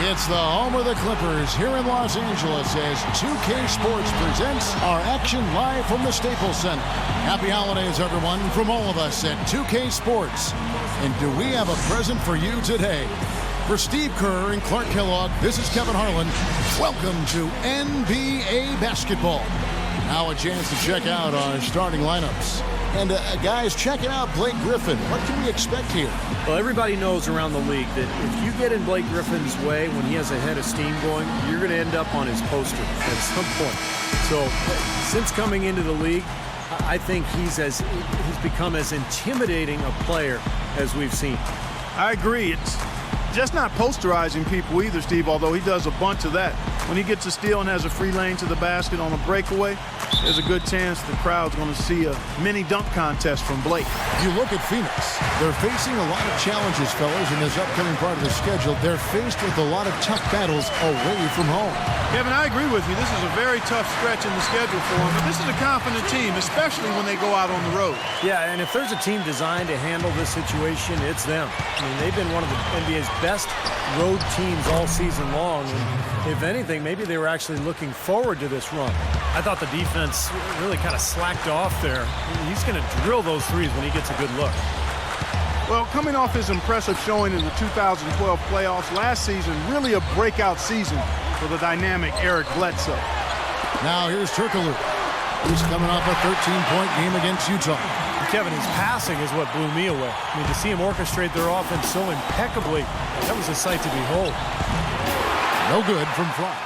It's the home of the Clippers here in Los Angeles as 2K Sports presents our action live from the Staples Center. Happy holidays, everyone, from all of us at 2K Sports. And do we have a present for you today? For Steve Kerr and Clark Kellogg, this is Kevin Harlan. Welcome to NBA basketball. Now a chance to check out our starting lineups. And guys, checking out Blake Griffin. What can we expect here? Well, everybody knows around the league that if you get in Blake Griffin's way when he has a head of steam going, you're going to end up on his poster at some point. So since coming into the league, I think he's become as intimidating a player as we've seen. I agree. It's just not posterizing people either, Steve, although he does a bunch of that. When he gets a steal and has a free lane to the basket on a breakaway, there's a good chance the crowd's going to see a mini dunk contest from Blake. You look at Phoenix. They're facing a lot of challenges, fellas, in this upcoming part of the schedule. They're faced with a lot of tough battles away from home. Kevin, I agree with you. This is a very tough stretch in the schedule for them, but this is a confident team, especially when they go out on the road. Yeah, and if there's a team designed to handle this situation, it's them. I mean, they've been one of the NBA's best road teams all season long, and if anything, maybe they were actually looking forward to this run. I thought the defense really kind of slacked off there. He's going to drill those threes when he gets a good look. Well, coming off his impressive showing in the 2012 playoffs last season, really a breakout season for the dynamic Eric Bledsoe. Now here's Turkoglu. He's coming off a 13-point game against Utah. Kevin, his passing is what blew me away. I mean, to see him orchestrate their offense so impeccably, that was a sight to behold. No good from Fry.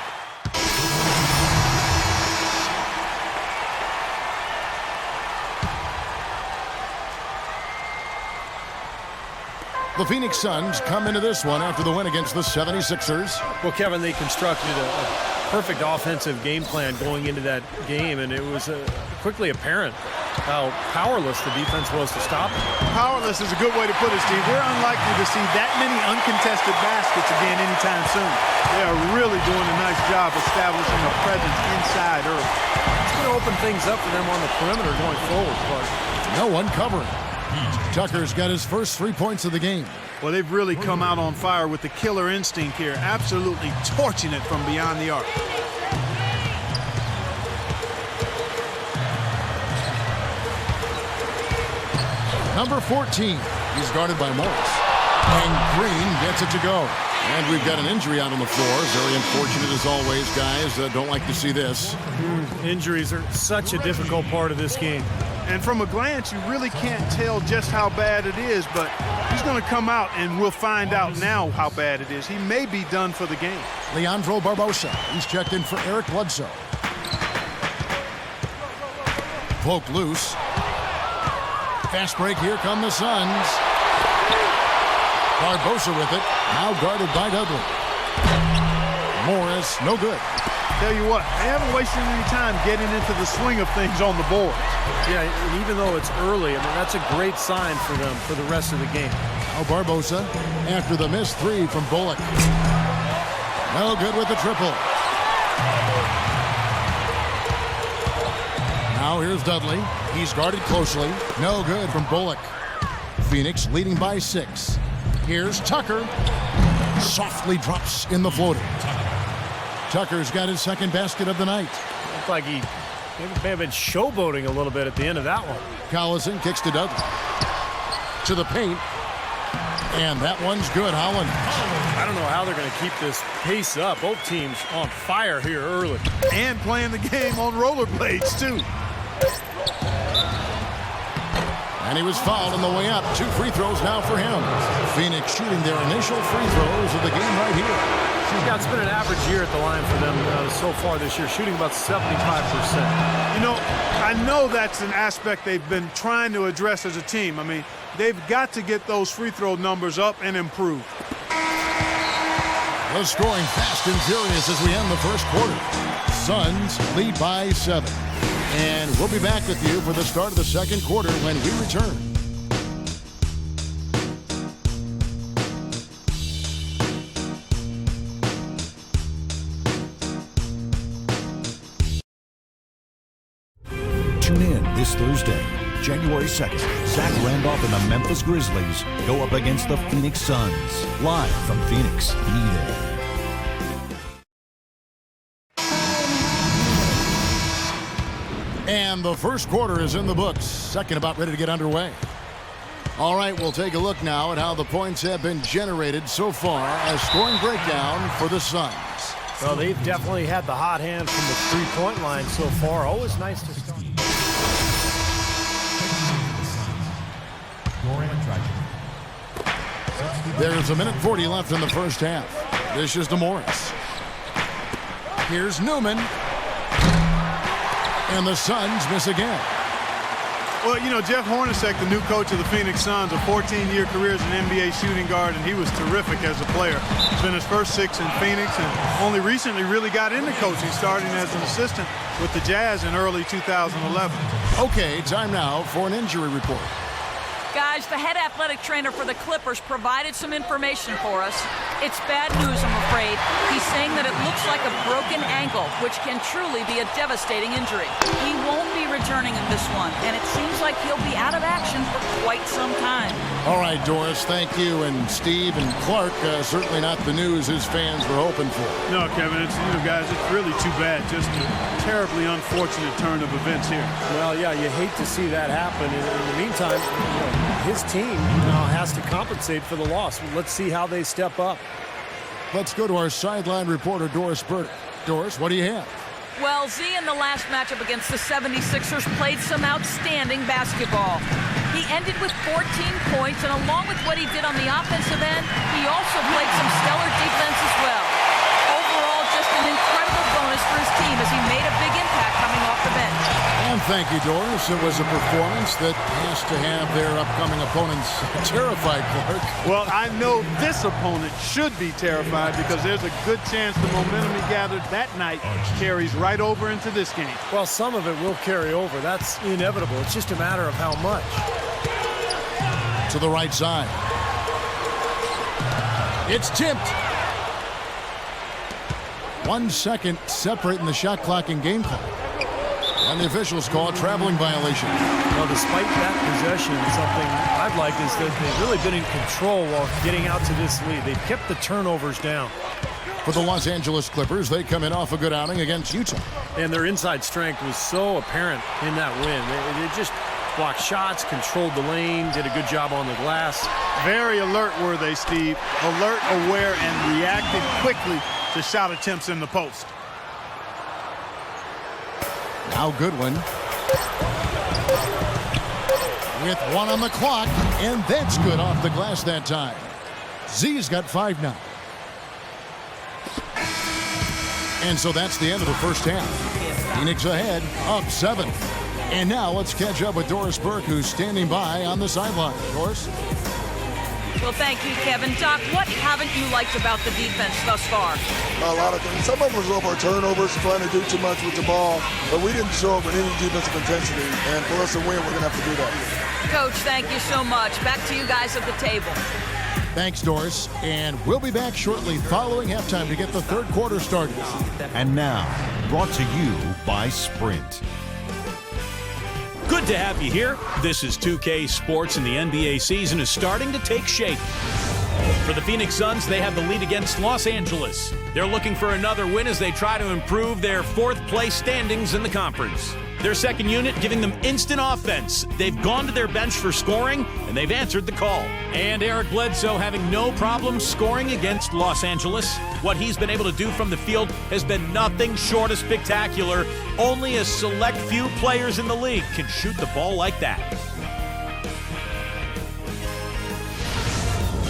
The Phoenix Suns come into this one after the win against the 76ers. Well, Kevin, they constructed a perfect offensive game plan going into that game, and it was quickly apparent how powerless the defense was to stop it. Powerless is a good way to put it, Steve. We're unlikely to see that many uncontested baskets again anytime soon. They are really doing a nice job establishing a presence inside early. It's going to open things up for them on the perimeter going forward, Clark. No one covering. Tucker's got his first 3 points of the game. Well, they've really come out on fire with the killer instinct here, absolutely torching it from beyond the arc. Number 14, he's guarded by Morris. And Green gets it to go. And we've got an injury out on the floor. Very unfortunate as always, guys. Don't like to see this. Injuries are such a difficult part of this game. And from a glance, you really can't tell just how bad it is, but he's going to come out, and we'll find out now how bad it is. He may be done for the game. Leandro Barbosa, he's checked in for Eric Bledsoe. Poked loose. Fast break, here come the Suns. Barbosa with it, now guarded by Dudley. Morris, no good. Tell you what, they haven't wasted any time getting into the swing of things on the board. Yeah, and even though it's early, I mean, that's a great sign for them for the rest of the game. Now Barbosa, after the missed three from Bullock. No good with the triple. Now here's Dudley. He's guarded closely. No good from Bullock. Phoenix leading by 6. Here's Tucker. Softly drops in the floater. Tucker's got his second basket of the night. Looked like he may have been showboating a little bit at the end of that one. Collison kicks to Dudley. To the paint. And that one's good, Holland. I don't know how they're going to keep this pace up. Both teams on fire here early. And playing the game on rollerblades, too. And he was fouled on the way up. 2 free throws now for him. Phoenix shooting their initial free throws of the game right here. Yeah, it's been an average year at the line for them so far this year, shooting about 75%. You know, I know that's an aspect they've been trying to address as a team. I mean, they've got to get those free throw numbers up and improve. The scoring fast and furious as we end the first quarter. Suns lead by 7. And we'll be back with you for the start of the second quarter when we return. Tune in this Thursday, January 2nd. Zach Randolph and the Memphis Grizzlies go up against the Phoenix Suns. Live from Phoenix, be there. And the first quarter is in the books. Second about ready to get underway. All right, we'll take a look now at how the points have been generated so far as scoring breakdown for the Suns. Well, they've definitely had the hot hand from the three-point line so far. Always nice to start. There's a minute 40 left in the first half. This is to Morris. Here's Newman. And the Suns miss again. Well, you know, Jeff Hornacek, the new coach of the Phoenix Suns, a 14-year career as an NBA shooting guard, and he was terrific as a player. Spent his first 6 in Phoenix and only recently really got into coaching, starting as an assistant with the Jazz in early 2011. Okay, time now for an injury report. Guys, the head athletic trainer for the Clippers provided some information for us. It's bad news, I'm afraid. He's saying that it looks like a broken ankle, which can truly be a devastating injury. He won't be returning in this one, and it seems like he'll be out of action for quite some time. All right, Doris, thank you. And Steve and Clark, certainly not the news his fans were hoping for. No, Kevin, it's, you know, guys, it's really too bad. Just a terribly unfortunate turn of events here. Well, yeah, you hate to see that happen. In the meantime, you know, his team now has to compensate for the loss. Let's see how they step up. Let's go to our sideline reporter, Doris Burdick. Doris, what do you have? Well, Z in the last matchup against the 76ers played some outstanding basketball. He ended with 14 points, and along with what he did on the offensive end, he also played some stellar defense as well. Overall, just an incredible bonus for his team as he made a big impact coming off the bench. And thank you, Doris. It was a performance that has to have their upcoming opponents terrified, Clark. Well, I know this opponent should be terrified because there's a good chance the momentum he gathered that night carries right over into this game. Well, some of it will carry over. That's inevitable. It's just a matter of how much. To the right side. It's tipped. 1 second separating the shot clock and game clock. And the officials call a traveling violation. Well, despite that possession, something I've liked is that they've really been in control while getting out to this lead. They've kept the turnovers down. For the Los Angeles Clippers, they come in off a good outing against Utah. And their inside strength was so apparent in that win. They just blocked shots, controlled the lane, did a good job on the glass. Very alert were they, Steve. Alert, aware, and reacted quickly to shot attempts in the post. Now Goodwin. With 1 on the clock, and that's good off the glass that time. Z's got 5 now. And so that's the end of the first half. Phoenix ahead, up 7. And now let's catch up with Doris Burke, who's standing by on the sideline. Doris? Well, thank you, Kevin. Doc, what haven't you liked about the defense thus far? A lot of things. Some of it was over turnovers, trying to do too much with the ball, but we didn't show up with any defensive intensity, and for us to win, we're going to have to do that. Coach, thank you so much. Back to you guys at the table. Thanks, Doris. And we'll be back shortly following halftime to get the third quarter started. And now, brought to you by Sprint. Good to have you here. This is 2K Sports, and the NBA season is starting to take shape. For the Phoenix Suns, they have the lead against Los Angeles. They're looking for another win as they try to improve their 4th place standings in the conference. Their second unit giving them instant offense. They've gone to their bench for scoring, and they've answered the call. And Eric Bledsoe having no problem scoring against Los Angeles. What he's been able to do from the field has been nothing short of spectacular. Only a select few players in the league can shoot the ball like that.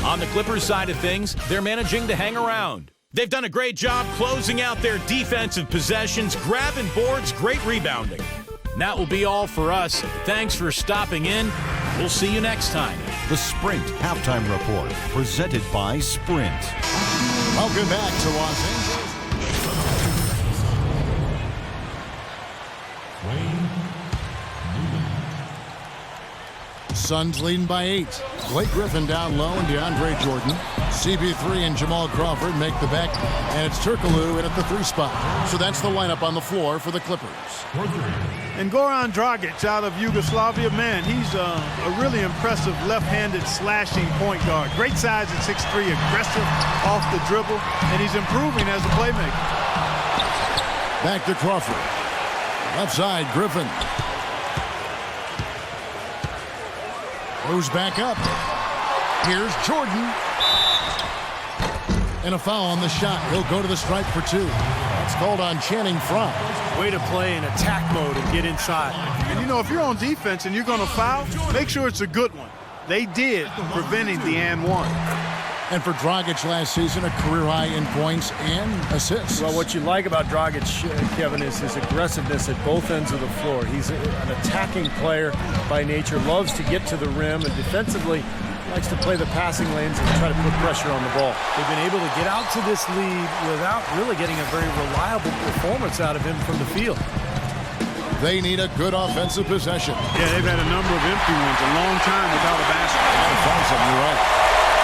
On the Clippers side of things, they're managing to hang around. They've done a great job closing out their defensive possessions, grabbing boards, great rebounding. And that will be all for us. Thanks for stopping in. We'll see you next time. The Sprint Halftime Report, presented by Sprint. Welcome back to Los Angeles. Suns leading by 8. Blake Griffin down low and DeAndre Jordan. CP3 and Jamal Crawford make the back, and it's Turkoglu in at the 3 spot. So that's the lineup on the floor for the Clippers. And Goran Dragic out of Yugoslavia, man, he's a really impressive left-handed slashing point guard. Great size at 6'3", aggressive off the dribble, and he's improving as a playmaker. Back to Crawford. Left side, Griffin. Moves back up. Here's Jordan. And a foul on the shot. He'll go to the stripe for 2. That's called on Channing Frye. Way to play in attack mode and get inside. And, you know, if you're on defense and you're going to foul, make sure it's a good one. They did, preventing the and one. And for Dragic last season, a career high in points and assists. Well, what you like about Dragic, Kevin, is his aggressiveness at both ends of the floor. He's an attacking player by nature, loves to get to the rim, and defensively likes to play the passing lanes and try to put pressure on the ball. They've been able to get out to this lead without really getting a very reliable performance out of him from the field. They need a good offensive possession. Yeah, they've had a number of empty ones, a long time without a basket. You're right.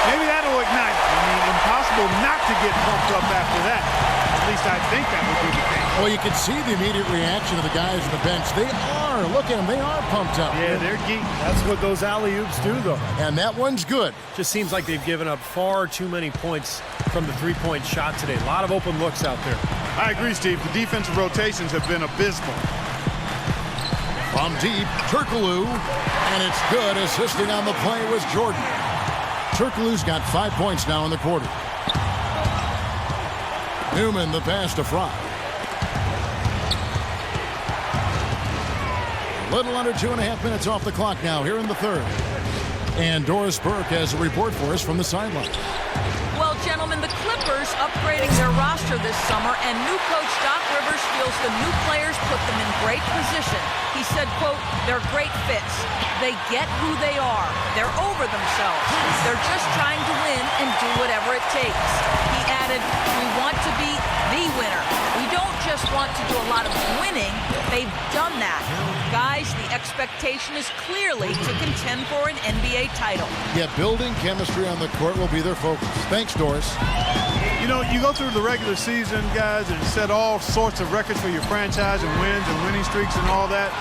Maybe that'll ignite. I mean, impossible not to get pumped up after that. At least I think that would be the case. Well, you can see the immediate reaction of the guys on the bench. They are. Look at them. They are pumped up. Yeah, they're geek. That's what those alley-oops do, though. And that one's good. Just seems like they've given up far too many points from the three-point shot today. A lot of open looks out there. I agree, Steve. The defensive rotations have been abysmal. From deep, Turkoglu, and it's good. Assisting on the play was Jordan. Turkoglu's got 5 points now in the quarter. Newman, the pass to Frye. A little under 2.5 minutes off the clock now here in the third. And Doris Burke has a report for us from the sideline. Well, gentlemen, the Clippers upgrading their roster this summer, and new coach Doc Rivers feels the new players put them in great position. He said, quote, they're great fits. They get who they are. They're over themselves. They're just trying to win and do whatever it takes. He added, we want to be the winner. We don't just want to do a lot of winning. They've done that. Guys, the expectation is clearly to contend for an NBA title. Yeah, building chemistry on the court will be their focus. Thanks, Doris. You know, you go through the regular season, guys, and set all sorts of records for your franchise and wins and winning streaks and all that.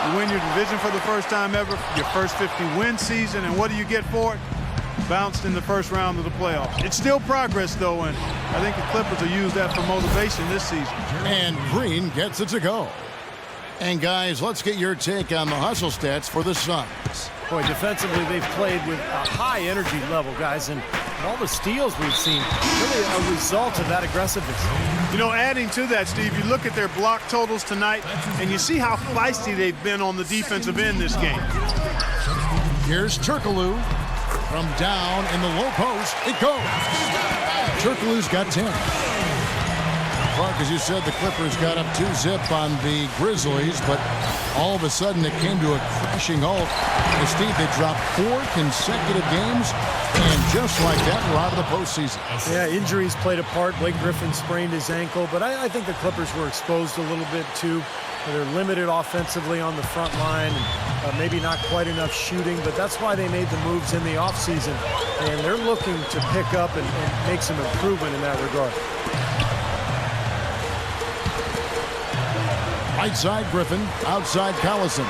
You win your division for the first time ever, your first 50-win season, and what do you get for it? Bounced in the first round of the playoffs. It's still progress, though, and I think the Clippers will use that for motivation this season. And Green gets it to go. And, guys, let's get your take on the hustle stats for the Suns. Boy, defensively, they've played with a high energy level, guys, and all the steals we've seen, really a result of that aggressiveness. You know, adding to that, Steve, you look at their block totals tonight, and you see how feisty they've been on the defensive end this game. Here's Turkoglu from down in the low post. It goes. Turkoglu's got 10. Clark, as you said, the Clippers got up 2-zip on the Grizzlies, but all of a sudden it came to a crashing halt. And Steve, they dropped 4 consecutive games, and just like that, we're out of the postseason. Yeah, injuries played a part. Blake Griffin sprained his ankle, but I think the Clippers were exposed a little bit too. They're limited offensively on the front line, and maybe not quite enough shooting, but that's why they made the moves in the offseason, and they're looking to pick up and make some improvement in that regard. Right side, Griffin. Outside, Collison.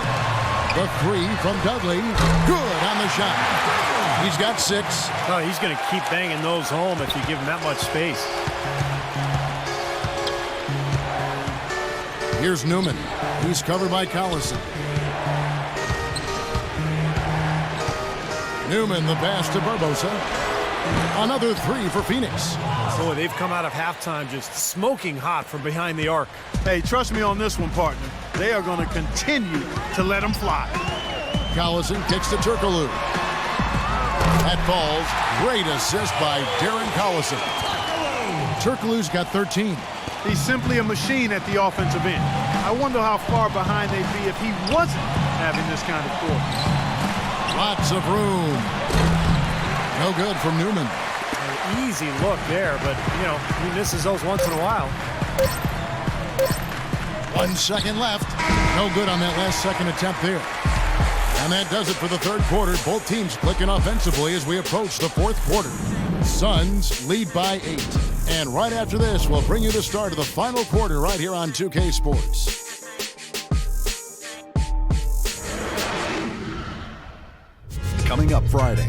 The 3 from Dudley. Good on the shot. He's got 6. Oh, he's going to keep banging those home if you give him that much space. Here's Newman. He's covered by Collison. Newman, the pass to Barbosa. Another 3 for Phoenix. Boy, they've come out of halftime just smoking hot from behind the arc. Hey, trust me on this one, partner. They are going to continue to let them fly. Collison kicks to Turkoglu. That falls. Great assist by Darren Collison. Turkoglu's got 13. He's simply a machine at the offensive end. I wonder how far behind they'd be if he wasn't having this kind of court. Lots of room. No good from Newman. An easy look there, but, you know, he misses those once in a while. 1 second left. No good on that last second attempt there. And that does it for the third quarter. Both teams clicking offensively as we approach the fourth quarter. Suns lead by 8. And right after this, we'll bring you the start of the final quarter right here on 2K Sports. Coming up Friday.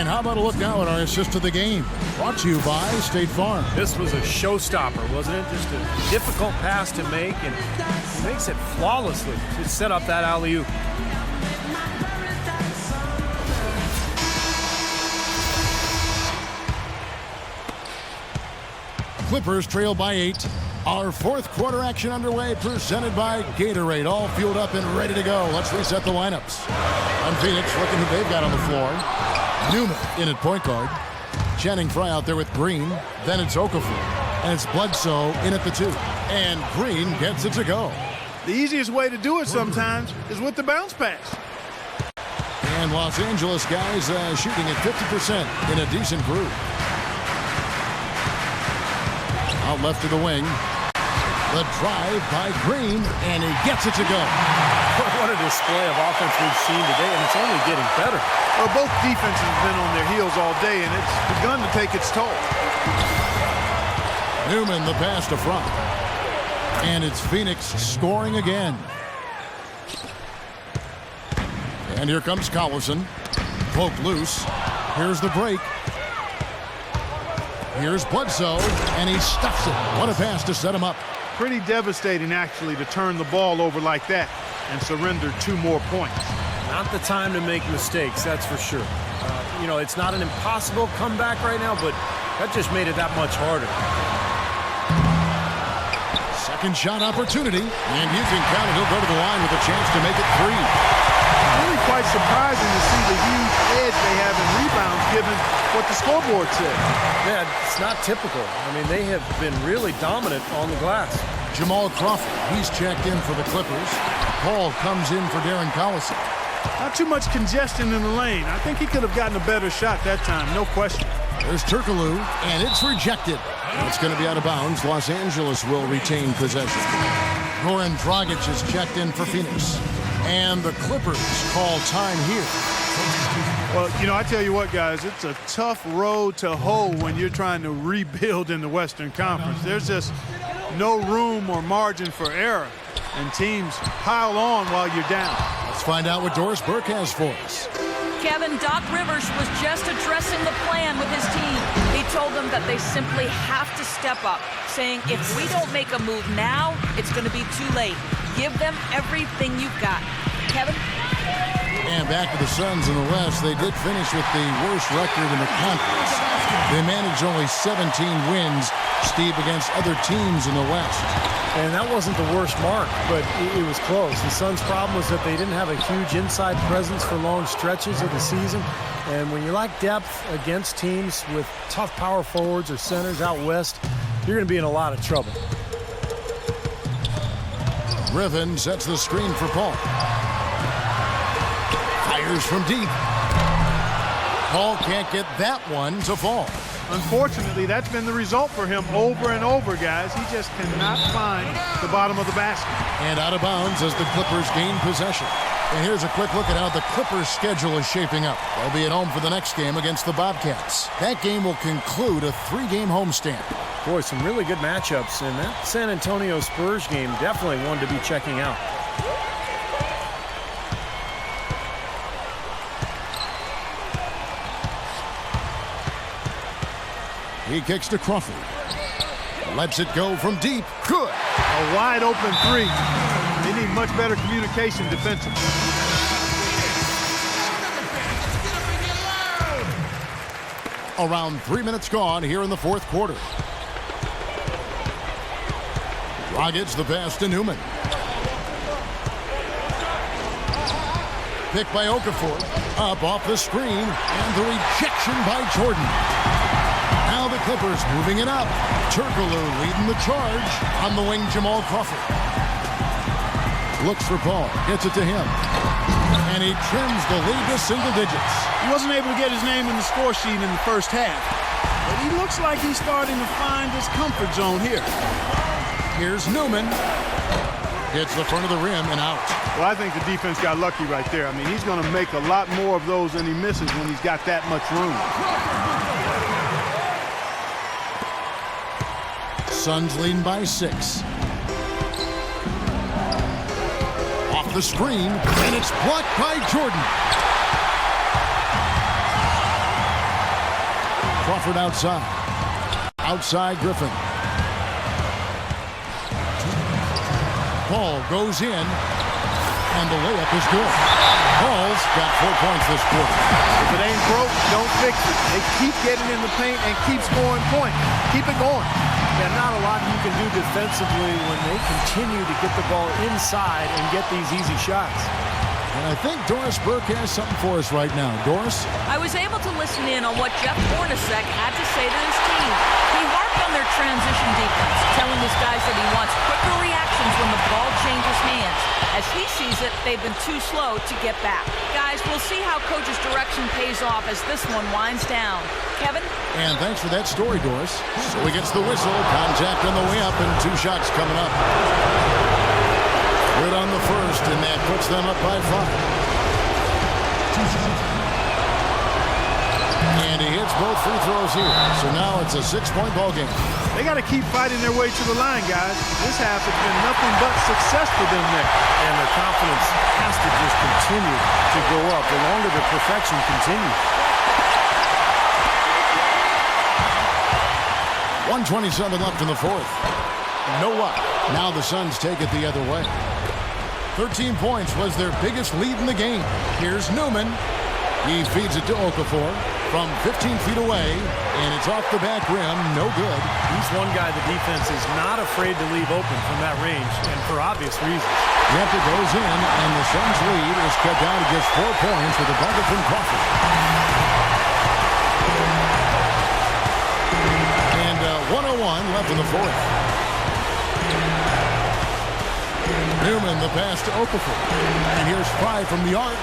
And how about a look now at our assist of the game? Brought to you by State Farm. This was a showstopper, wasn't it? Just a difficult pass to make, and he makes it flawlessly to set up that alley-oop. Clippers trail by 8. Our fourth quarter action underway, presented by Gatorade. All fueled up and ready to go. Let's reset the lineups. On Phoenix, looking who they've got on the floor. Newman in at point guard. Channing Frye out there with Green. Then it's Okafor. And it's Bledsoe in at the 2. And Green gets it to go. The easiest way to do it sometimes is with the bounce pass. And Los Angeles guys shooting at 50% in a decent group. Out left to the wing. The drive by Green, and he gets it to go. What a display of offense we've seen today, and it's only getting better. Well, both defenses have been on their heels all day, and it's begun to take its toll. Newman, the pass to front. And it's Phoenix scoring again. And here comes Collison. Poked loose. Here's the break. Here's Bledsoe, and he stuffs it. What a pass to set him up. Pretty devastating, actually, to turn the ball over like that and surrender 2 more points. Not the time to make mistakes, that's for sure. You know, it's not an impossible comeback right now, but that just made it that much harder. Second shot opportunity, and you can count it. He'll go to the line with a chance to make it 3. Really quite surprising to see the huge edge they have in rebounds given what the scoreboard said. Yeah, it's not typical. I mean, they have been really dominant on the glass. Jamal Crawford, he's checked in for the Clippers. Paul comes in for Darren Collison. Not too much congestion in the lane. I think he could have gotten a better shot that time, no question. There's Turkoglu, and it's rejected. It's going to be out of bounds. Los Angeles will retain possession. Goran Dragic is checked in for Phoenix. And the Clippers call time here. Well, you know, I tell you what, guys, it's a tough road to hoe when you're trying to rebuild in the Western Conference. There's just no room or margin for error, and teams pile on while you're down. Let's find out what Doris Burke has for us. Kevin, Doc Rivers was just addressing the plan with his team. He told them that they simply have to step up, saying if we don't make a move now, it's going to be too late. Give them everything you've got. Kevin? And back to the Suns in the West. They did finish with the worst record in the conference. They managed only 17 wins, Steve, against other teams in the West. And that wasn't the worst mark, but it was close. The Suns' problem was that they didn't have a huge inside presence for long stretches of the season. And when you lack depth against teams with tough power forwards or centers out west, you're going to be in a lot of trouble. Griffin sets the screen for Paul. Fires from deep. Paul can't get that one to fall. Unfortunately, that's been the result for him over and over, guys. He just cannot find the bottom of the basket. And out of bounds as the Clippers gain possession. And here's a quick look at how the Clippers' schedule is shaping up. They'll be at home for the next game against the Bobcats. That game will conclude a 3-game homestand. Boy, some really good matchups, and that San Antonio Spurs game definitely one to be checking out. He kicks to Crawford. Lets it go from deep. Good. A wide open 3. They need much better communication defensively. Around 3 minutes gone here in the fourth quarter. Dragic the pass to Newman. Picked by Okafor. Up off the screen. And the rejection by Jordan. Now the Clippers moving it up. Turkoglu leading the charge. On the wing, Jamal Crawford. Looks for Paul. Gets it to him. And he trims the lead to single digits. He wasn't able to get his name in the score sheet in the first half. But he looks like he's starting to find his comfort zone here. Here's Newman. Hits the front of the rim and out. Well, I think the defense got lucky right there. I mean, he's going to make a lot more of those than he misses when he's got that much room. Suns leading by 6. Off the screen, and it's blocked by Jordan. Crawford outside. Outside Griffin. Paul goes in, and the layup is good. Paul's got 4 points this quarter. If it ain't broke, don't fix it. They keep getting in the paint and keep scoring points. Keep it going. Yeah, not a lot you can do defensively when they continue to get the ball inside and get these easy shots. And I think Doris Burke has something for us right now. Doris? I was able to listen in on what Jeff Hornacek had to say to his team. He harped on their transition defense, telling his guys that he wants quicker reactions when the ball changes hands. As he sees it, they've been too slow to get back. Guys, we'll see how Coach's direction pays off as this one winds down. Kevin? And thanks for that story, Doris. So he gets the whistle, contact on the way up, and 2 shots coming up. Good on the first, and that puts them up by 5. And he hits both free throws here. So now it's a 6-point ball game. They got to keep fighting their way to the line, guys. This half has been nothing but success for them there. And their confidence has to just continue to go up the longer the perfection continues. 1:27 left in the fourth. No up. Now the Suns take it the other way. 13 points was their biggest lead in the game. Here's Newman. He feeds it to Okafor from 15 feet away, and it's off the back rim. No good. He's one guy the defense is not afraid to leave open from that range, and for obvious reasons. Raptor goes in, and the Suns' lead is cut down to just 4 points with a bucket from Crawford. And 1:01 left in the fourth. Newman, the pass to Okafor. And here's 5 from the arc.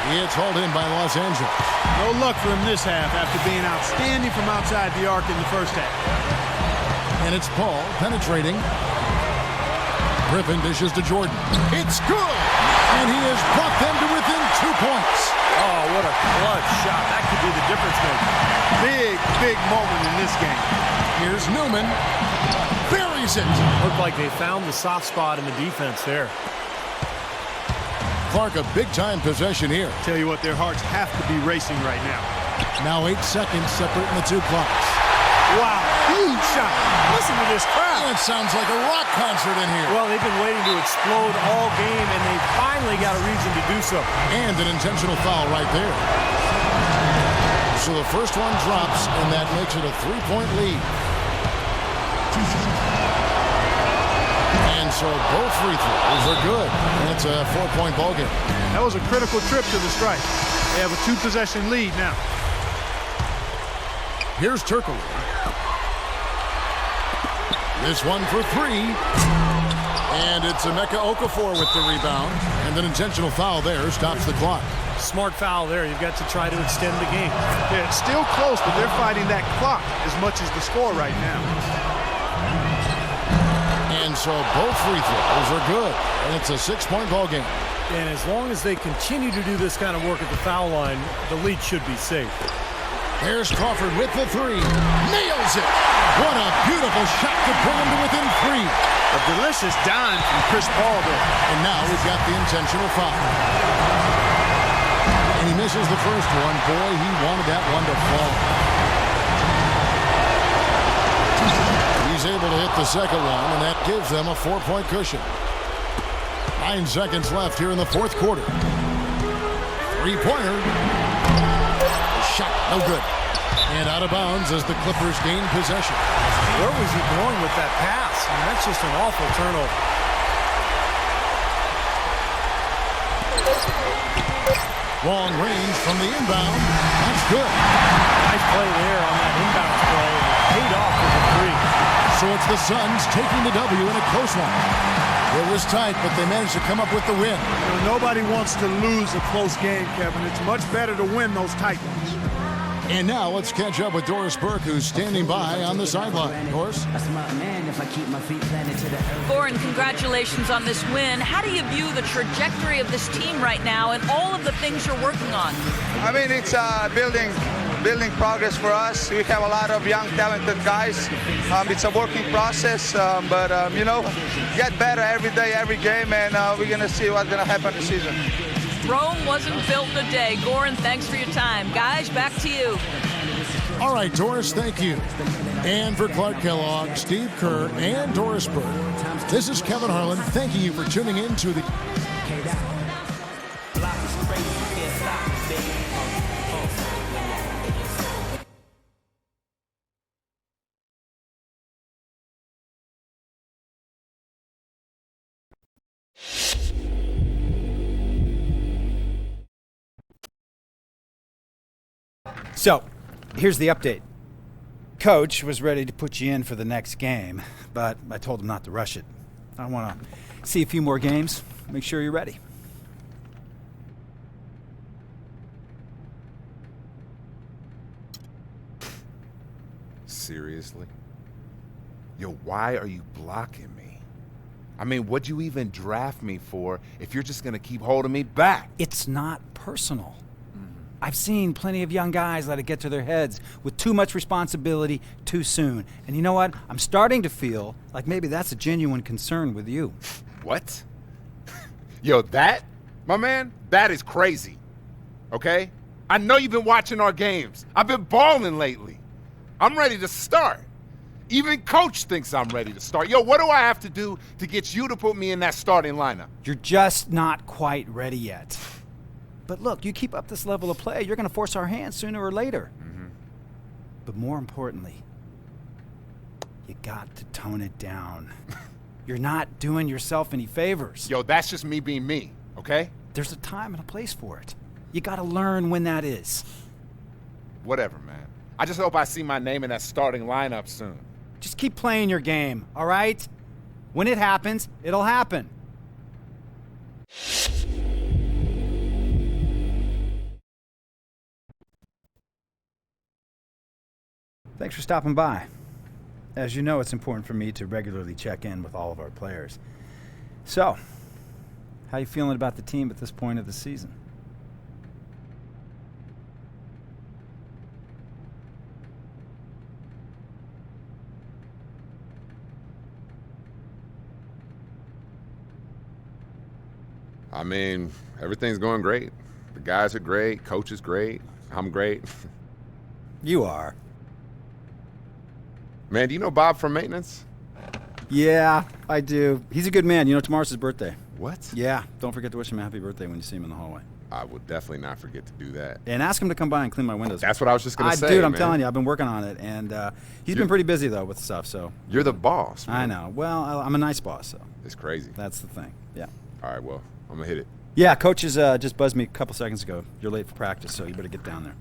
It's hauled in by Los Angeles. No luck for him this half after being outstanding from outside the arc in the first half. And it's Paul penetrating. Griffin dishes to Jordan. It's good! And he has brought them to within 2 points. Oh, what a clutch shot. That could be the difference maker. Big moment in this game. Here's Newman. Buries it. Looked like they found the soft spot in the defense there. Clark, a big-time possession here. Tell you what, their hearts have to be racing right now. Now 8 seconds separating the 2 clocks. Wow, huge shot. Listen to this crowd. It sounds like a rock concert in here. Well, they've been waiting to explode all game, and they finally got a reason to do so. And an intentional foul right there. So the first one drops, and that makes it a 3-point lead. And so both free throws are good. And it's a 4-point ball game. That was a critical trip to the stripe. They have a 2-possession lead now. Here's Turkle. This one for 3. And it's Emeka Okafor with the rebound. And an intentional foul there stops the clock. Smart foul there. You've got to try to extend the game. Yeah, it's still close, but they're fighting that clock as much as the score right now. And so both free throws are good. And it's a 6-point ball game. And as long as they continue to do this kind of work at the foul line, the lead should be safe. There's Crawford with the 3. Nails it. What a beautiful shot to bring him to within 3. A delicious dime from Chris Paul there. And now we've got the intentional foul. And he misses the first one. Boy, he wanted that one to fall. He's able to hit the second one, and that gives them a 4-point cushion. 9 seconds left here in the fourth quarter. 3-pointer. Shot, no good. And out of bounds as the Clippers gain possession. Where was he going with that pass? I mean, that's just an awful turnover. Long range from the inbound. That's good. Nice play there on that inbound play. Paid off with a 3. So it's the Suns taking the W in a close one. It was tight, but they managed to come up with the win. Nobody wants to lose a close game, Kevin. It's much better to win those tight ones. And now let's catch up with Doris Burke, who's standing by on the sideline. Doris? Goran, congratulations on this win. How do you view the trajectory of this team right now and all of the things you're working on? I mean, it's building progress for us. We have a lot of young, talented guys. It's a working process, but you know, get better every day, every game, and we're going to see what's going to happen this season. Rome wasn't built in a day. Goran, thanks for your time. Guys, back to you. All right, Doris, thank you. And for Clark Kellogg, Steve Kerr, and Doris Burke, this is Kevin Harlan thanking you for tuning in to the... So, here's the update. Coach was ready to put you in for the next game, but I told him not to rush it. I want to see a few more games, make sure you're ready. Seriously? Yo, why are you blocking me? I mean, what'd you even draft me for if you're just gonna keep holding me back? It's not personal. I've seen plenty of young guys let it get to their heads with too much responsibility too soon. And you know what? I'm starting to feel like maybe that's a genuine concern with you. What? Yo, that, my man, that is crazy. Okay? I know you've been watching our games. I've been balling lately. I'm ready to start. Even Coach thinks I'm ready to start. Yo, what do I have to do to get you to put me in that starting lineup? You're just not quite ready yet. But look, you keep up this level of play, you're going to force our hands sooner or later. Mm-hmm. But more importantly, you got to tone it down. You're not doing yourself any favors. Yo, that's just me being me, okay? There's a time and a place for it. You got to learn when that is. Whatever, man. I just hope I see my name in that starting lineup soon. Just keep playing your game, all right? When it happens, it'll happen. Thanks for stopping by. As you know, it's important for me to regularly check in with all of our players. So, how you feeling about the team at this point of the season? I mean, everything's going great. The guys are great, coach is great, I'm great. You are. Man, do you know Bob from maintenance? Yeah, I do. He's a good man. You know, tomorrow's his birthday. What? Yeah, don't forget to wish him a happy birthday when you see him in the hallway. I will definitely not forget to do that. And ask him to come by and clean my windows. That's what I was just going to say, Dude, I'm man. telling you, I've been working on it, and he's been pretty busy, though, with stuff, so. You're the boss, man. I know. Well, I'm a nice boss, so. It's crazy. That's the thing, yeah. All right, well, I'm going to hit it. Yeah, coach has just buzzed me a couple seconds ago. You're late for practice, so you better get down there.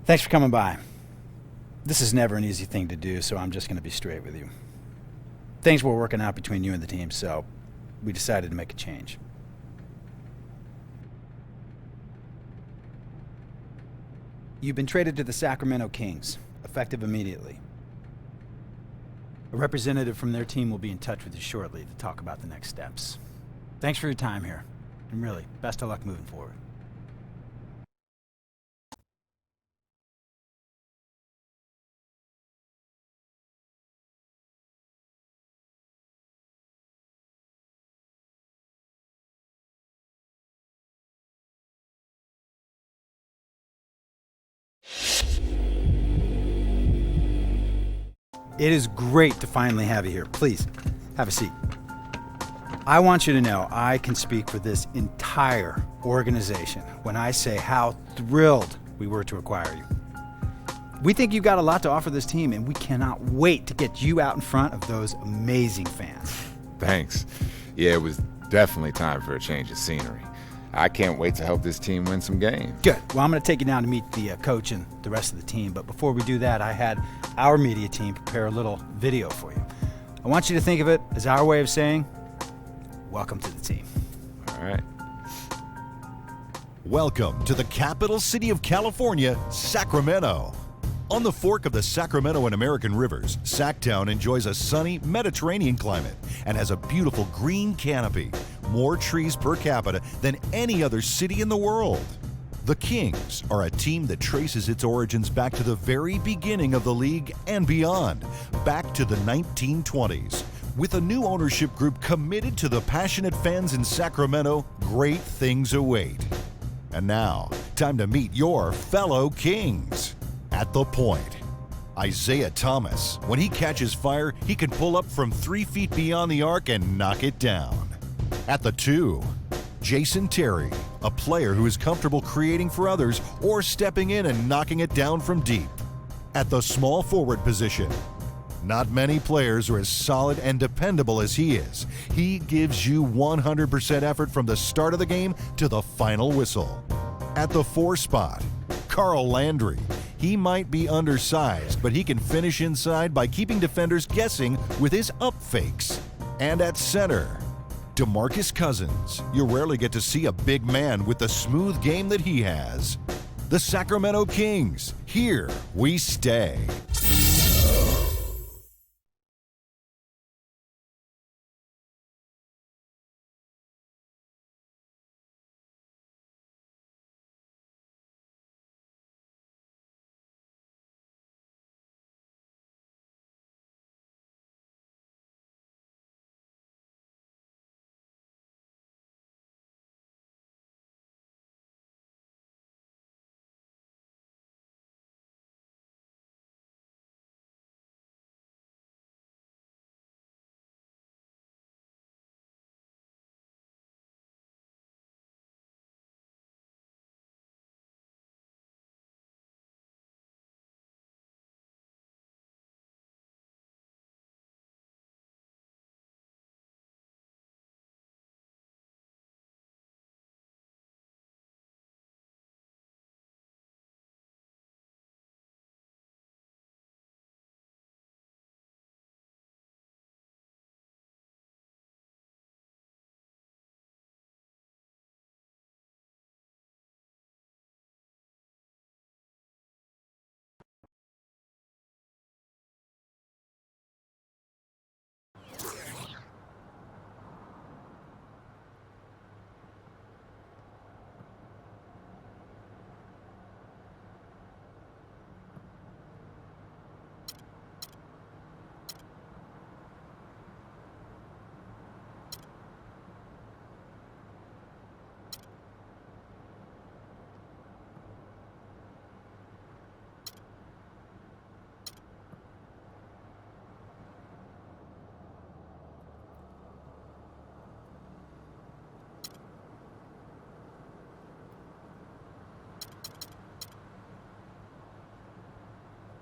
Thanks for coming by. This is never an easy thing to do, so I'm just going to be straight with you. Things were working out between you and the team, so we decided to make a change. You've been traded to the Sacramento Kings, effective immediately. A representative from their team will be in touch with you shortly to talk about the next steps. Thanks for your time here, and really, best of luck moving forward. It is great to finally have you here. Please, have a seat. I want you to know I can speak for this entire organization when I say how thrilled we were to acquire you. We think you've got a lot to offer this team, and we cannot wait to get you out in front of those amazing fans. Thanks. Yeah, it was definitely time for a change of scenery. I can't wait to help this team win some games. Good. Well, I'm going to take you down to meet the coach and the rest of the team. But before we do that, I had our media team prepare a little video for you. I want you to think of it as our way of saying, welcome to the team. All right. Welcome to the capital city of California, Sacramento. On the fork of the Sacramento and American rivers, Sacktown enjoys a sunny Mediterranean climate and has a beautiful green canopy, more trees per capita than any other city in the world. The Kings are a team that traces its origins back to the very beginning of the league and beyond, back to the 1920s. With a new ownership group committed to the passionate fans in Sacramento, great things await. And now, time to meet your fellow Kings. At the point, Isaiah Thomas. When he catches fire, he can pull up from 3 feet beyond the arc and knock it down. At the 2, Jason Terry, a player who is comfortable creating for others or stepping in and knocking it down from deep. At the small forward position, not many players are as solid and dependable as he is. He gives you 100% effort from the start of the game to the final whistle. At the 4 spot, Carl Landry. He might be undersized, but he can finish inside by keeping defenders guessing with his up fakes. And at center, DeMarcus Cousins. You rarely get to see a big man with the smooth game that he has. The Sacramento Kings, here we stay.